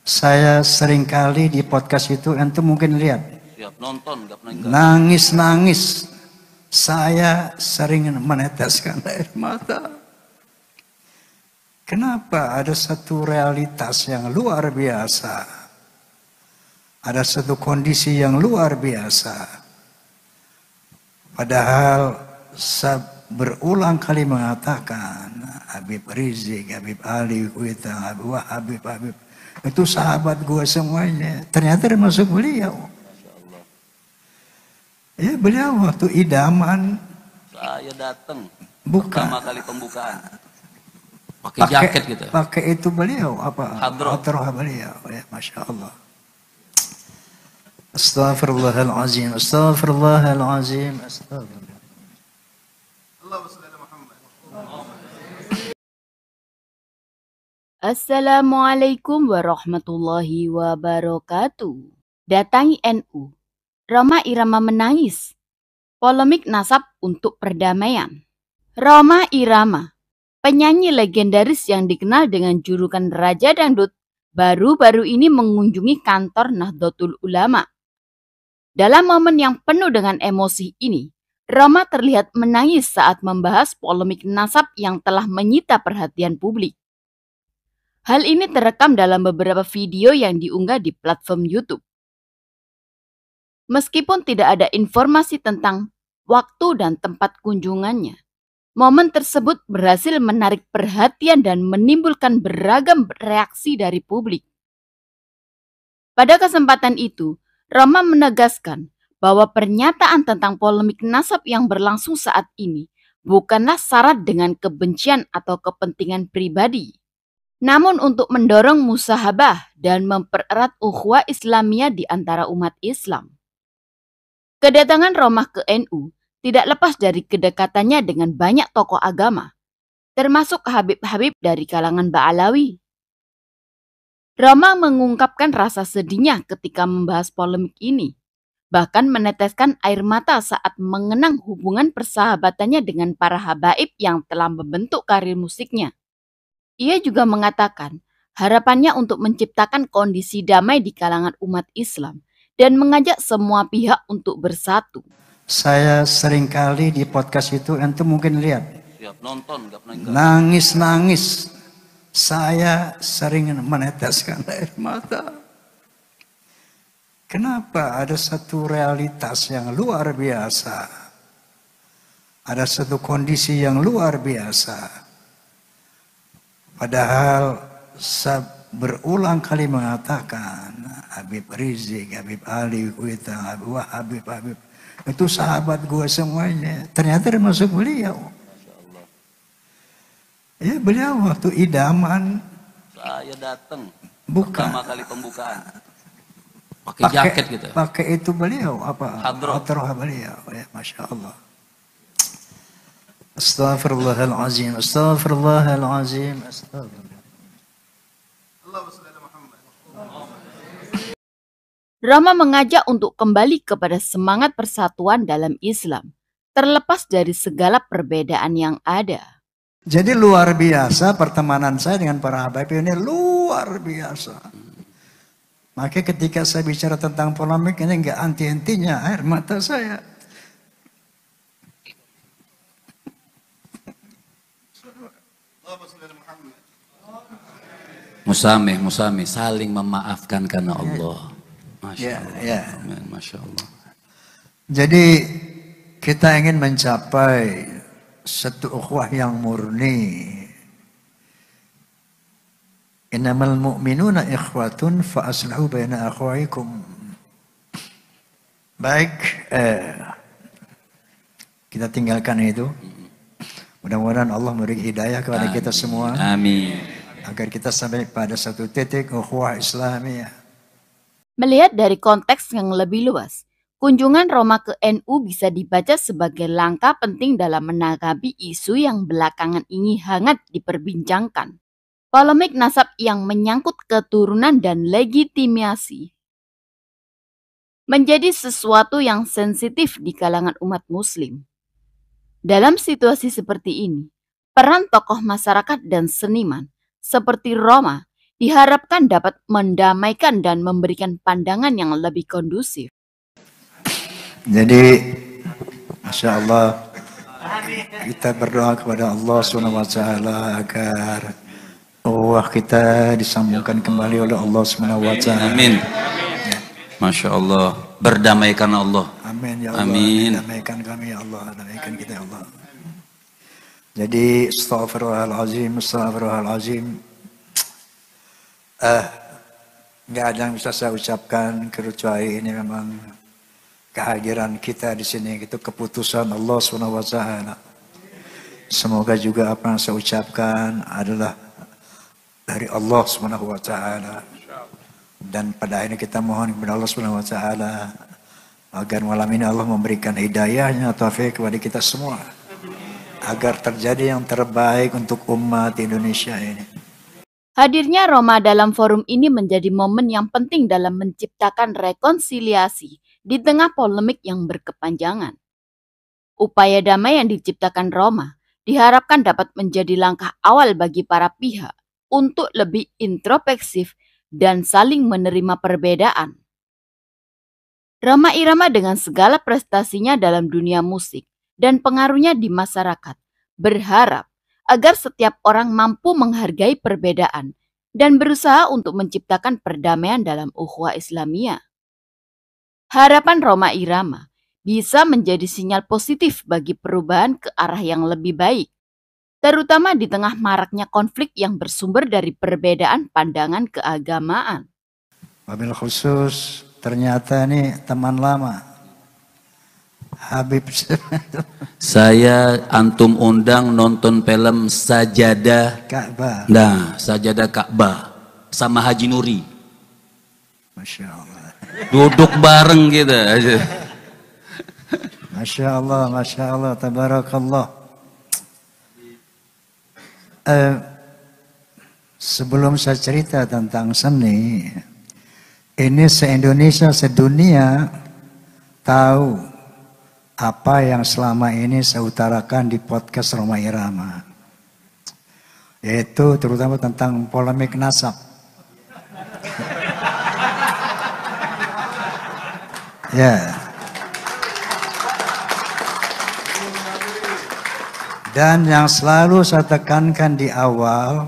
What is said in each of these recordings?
Saya seringkali di podcast itu, ente mungkin lihat. Siap nonton, nggak pernah enggak. Nangis-nangis. Saya sering meneteskan air mata. Kenapa? Ada satu realitas yang luar biasa. Ada satu kondisi yang luar biasa. Padahal saya berulang kali mengatakan Habib Rizik, Habib Ali Kuita, Habib itu sahabat gue semuanya. Ternyata termasuk beliau. Ya beliau waktu idaman. Saya datang. Bukan. Pertama kali pembukaan. Pakai jaket gitu. Pakai itu beliau apa? Hadroh beliau. Ya Masya Allah. Astaghfirullahalazim. Astaghfirullahalazim. Astaghfirullah. Assalamualaikum warahmatullahi wabarakatuh. Datangi NU. Roma Irama menangis. Polemik nasab untuk perdamaian. Roma Irama, penyanyi legendaris yang dikenal dengan julukan Raja Dangdut, baru-baru ini mengunjungi kantor Nahdlatul Ulama. Dalam momen yang penuh dengan emosi ini, Roma terlihat menangis saat membahas polemik nasab yang telah menyita perhatian publik. Hal ini terekam dalam beberapa video yang diunggah di platform YouTube. Meskipun tidak ada informasi tentang waktu dan tempat kunjungannya, momen tersebut berhasil menarik perhatian dan menimbulkan beragam reaksi dari publik. Pada kesempatan itu, Roma menegaskan bahwa pernyataan tentang polemik nasab yang berlangsung saat ini bukanlah syarat dengan kebencian atau kepentingan pribadi, namun untuk mendorong musahabah dan mempererat ukhuwah Islamiyah di antara umat Islam. Kedatangan Roma ke NU tidak lepas dari kedekatannya dengan banyak tokoh agama, termasuk Habib-Habib dari kalangan Ba'alawi. Roma mengungkapkan rasa sedihnya ketika membahas polemik ini, bahkan meneteskan air mata saat mengenang hubungan persahabatannya dengan para habaib yang telah membentuk karir musiknya. Ia juga mengatakan harapannya untuk menciptakan kondisi damai di kalangan umat Islam dan mengajak semua pihak untuk bersatu. Saya seringkali di podcast itu, ente mungkin lihat. Siap nonton, nggak pernah enggak. Nangis-nangis. Saya sering meneteskan air mata. Kenapa? Ada satu realitas yang luar biasa. Ada satu kondisi yang luar biasa. Padahal saya berulang kali mengatakan Habib Rizik, Habib Ali Kuita, Habib itu sahabat gue semuanya. Ternyata termasuk beliau. Ya beliau waktu idaman. Saya datang. Bukan. Pertama kali pembukaan. Pakai jaket gitu. Pakai itu beliau apa? Hadroh beliau. Ya Masya Allah. Astaghfirullahalazim. Astaghfirullahalazim. Astaghfirullah. Roma mengajak untuk kembali kepada semangat persatuan dalam Islam, terlepas dari segala perbedaan yang ada. Jadi luar biasa pertemanan saya dengan para habaib ini, luar biasa. Makanya ketika saya bicara tentang polemik ini nggak anti-antinya air mata saya. Musameh, saling memaafkan karena Allah. Masya Allah. Ya. Masya Allah. Jadi kita ingin mencapai satu ukhuwah yang murni. Innamal mu'minuna ikhwatun fa aslihu baina akhwaikum. Baik, kita tinggalkan itu. Mudah-mudahan Allah memberi hidayah kepada kita semua. Amin. Agar kita sampai pada satu titik ukhuwah Islamiyah. Melihat dari konteks yang lebih luas, kunjungan Roma ke NU bisa dibaca sebagai langkah penting dalam menanggapi isu yang belakangan ini hangat diperbincangkan. Polemik nasab yang menyangkut keturunan dan legitimasi menjadi sesuatu yang sensitif di kalangan umat muslim. Dalam situasi seperti ini, peran tokoh masyarakat dan seniman seperti Roma diharapkan dapat mendamaikan dan memberikan pandangan yang lebih kondusif. Jadi, Masya Allah, kita berdoa kepada Allah SWT agar ukhuwah kita disambungkan kembali oleh Allah SWT. Amin. Masya Allah. Berdamaikan Allah. Amin ya Allah. Amin. Damaikan kami ya Allah, damaikan kita ya Allah. Jadi astagfirullahalazim, astagfirullahalazim. Nggak ada yang bisa saya ucapkan kecuali ini memang kehadiran kita di sini itu keputusan Allah SWT. Semoga juga apa yang saya ucapkan adalah dari Allah SWT. Dan pada akhirnya kita mohon kepada Allah SWT agar malam ini Allah memberikan hidayahnya, taufik kepada kita semua, agar terjadi yang terbaik untuk umat Indonesia ini. Hadirnya Roma dalam forum ini menjadi momen yang penting dalam menciptakan rekonsiliasi di tengah polemik yang berkepanjangan. Upaya damai yang diciptakan Roma diharapkan dapat menjadi langkah awal bagi para pihak untuk lebih introspektif dan saling menerima perbedaan. Rhoma Irama dengan segala prestasinya dalam dunia musik dan pengaruhnya di masyarakat berharap agar setiap orang mampu menghargai perbedaan dan berusaha untuk menciptakan perdamaian dalam ukhuwah Islamiyah. Harapan Rhoma Irama bisa menjadi sinyal positif bagi perubahan ke arah yang lebih baik, terutama di tengah maraknya konflik yang bersumber dari perbedaan pandangan keagamaan. Wabil khusus ternyata ini teman lama, Habib. Saya antum undang nonton film Sajadah Ka'bah. Nah, Sajadah Ka'bah sama Haji Nuri. Masya Allah. Duduk bareng gitu. Masya Allah, tabarakallah. Sebelum saya cerita tentang seni, ini se-Indonesia, sedunia tahu apa yang selama ini saya utarakan di podcast Rhoma Irama, yaitu terutama tentang polemik nasab. Ya. Dan yang selalu saya tekankan di awal,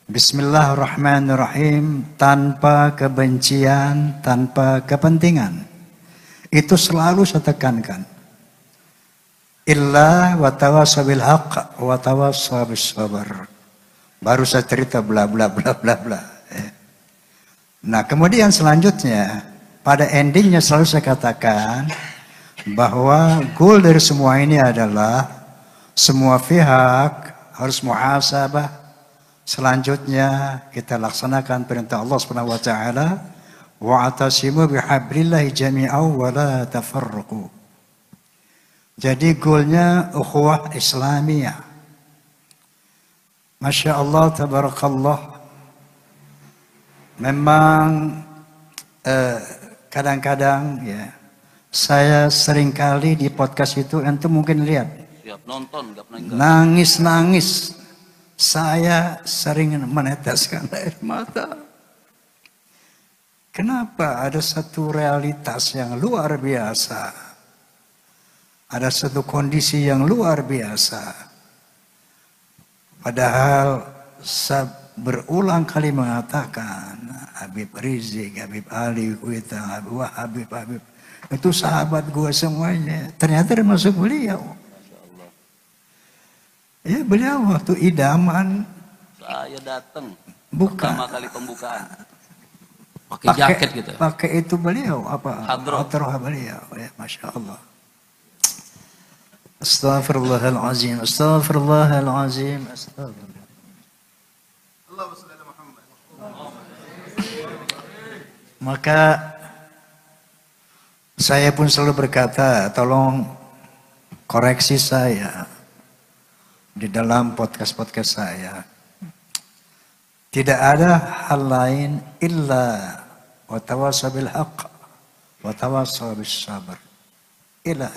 Bismillahirrahmanirrahim, tanpa kebencian, tanpa kepentingan. Itu selalu saya tekankan. Illa wa tawassaw bil haqq wa tawassaw bis sabr. Baru saya cerita bla bla bla bla bla. Nah, kemudian selanjutnya pada endingnya selalu saya katakan bahwa goal dari semua ini adalah semua pihak harus muhasabah. Selanjutnya kita laksanakan perintah Allah Subhanahu wa taala, wa'tasimu bihablillahi jami'an wa la tafarraqu. Jadi goalnya ukhuwah Islamiyah. Masya Allah, tabarakallah. Memang kadang-kadang ya, saya seringkali di podcast itu antum mungkin lihat. Siap nonton, gak pernah enggak. Nangis-nangis. Saya sering meneteskan air mata. Kenapa? Ada satu realitas yang luar biasa. Ada satu kondisi yang luar biasa. Padahal saya berulang kali mengatakan Habib Rizik, Habib Ali, Habib itu sahabat gue semuanya. Ternyata termasuk beliau. Ya, beliau waktu idaman. Saya datang. Bukan. Pertama kali pembukaan. Pakai jaket gitu. Pakai itu beliau apa? Hadroh. Hadroh beliau. Ya, Masya Allah. Astaghfirullahalazim. Astaghfirullahalazim. Astaghfirullah. Maka saya pun selalu berkata, tolong koreksi saya di dalam podcast-podcast saya. Tidak ada hal lain illa wa tawassaw bil haqq wa tawassaw bis sabr. Ila.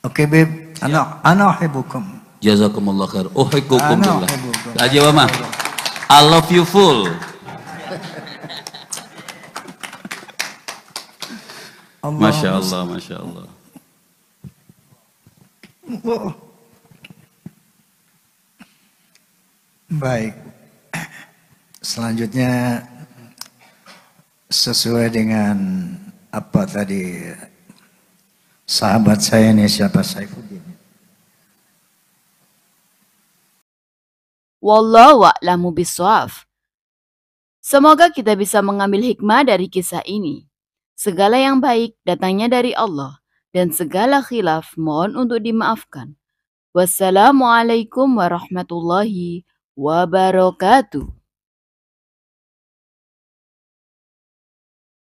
Oke, Beb. Ana uhibbukum. Jazakumullah khair. Uhibbukum billah. Aja mama. I love you full. Masya Allah, Masya Allah. Oh. Baik. Selanjutnya sesuai dengan apa tadi sahabat saya ini siapa, Saifuddin. Wallahu a'lamu bishawab. Semoga kita bisa mengambil hikmah dari kisah ini. Segala yang baik datangnya dari Allah dan segala khilaf mohon untuk dimaafkan. Wassalamualaikum warahmatullahi wabarakatuh.